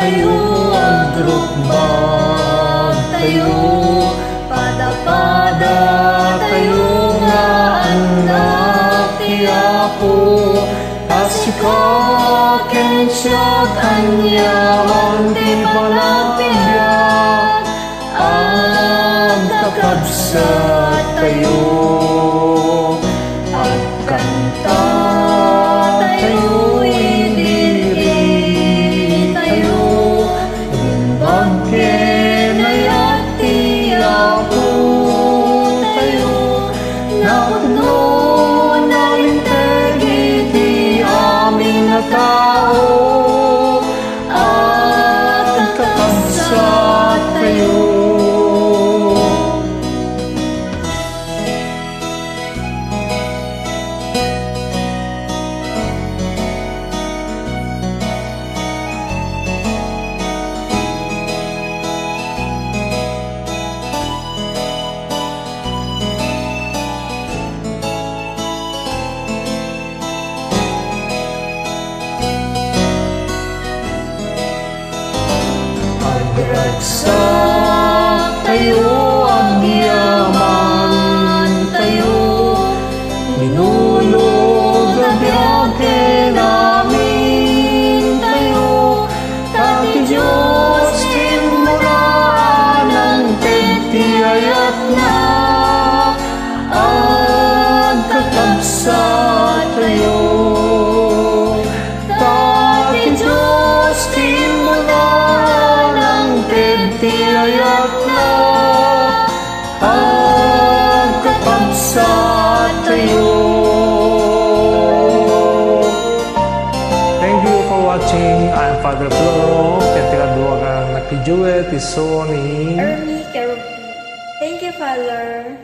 kayo ang drukbang tayo, pada-pada tayo nga anak ti Apo, kasikaken siya kanyaman ti panagbiag, ang kakabsat tayo, at kanta tayo, idiri tayo, bagken ay ati Apo tayo, napudno nalinteg iti amin na tao, at kakabsat tayo. Ragsak tayo, ang yaman tayo, minulog ang biyake namin tayo, Tati Diyos kinmuraan ang tagtiyayat na, ang kakabsat tayo. Tati Diyos kinmuraan ang tiyayat na, ang kakabsat tayo. Thank you for watching. I'm Father Floro. Ketikaduwa ka nakijuet iso ni Ernie Kerupi. Thank you, Father.